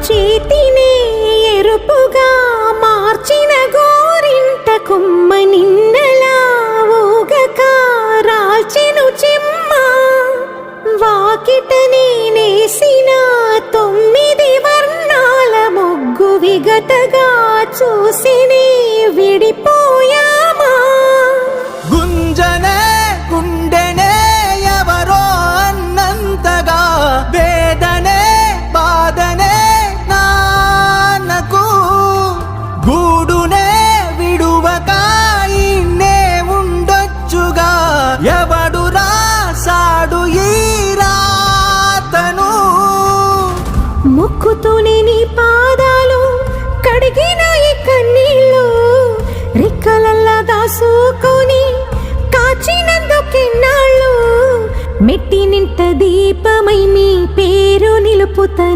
చేతినే ఎరుపుగా మార్చిన గోరింట కొమ్మ నిన్నలా ఊగక రాల్చెను చెమ్మ వాకిట నేనేసిన 9 వర్ణాల ముగ్గు విగతగా చూసినే విడిపోయామా గుంజనే గుండెనే ఎవరో అన్నంతగా వేదనే బాధనే నాన్నకు గూడునే విడువక ఇన్నే ఉండొచ్చుగా ఎవడు రాసాడు ఈ రాతను ముక్కుతోనే నీ పాదాలు కడిగిన ఈ కన్నీళ్ళు రెక్కలల్లా దాసుకొని కాచినందుకెన్నాళ్ళు మెట్టి నింట దీపమై నీ పేరు నిలుపుతని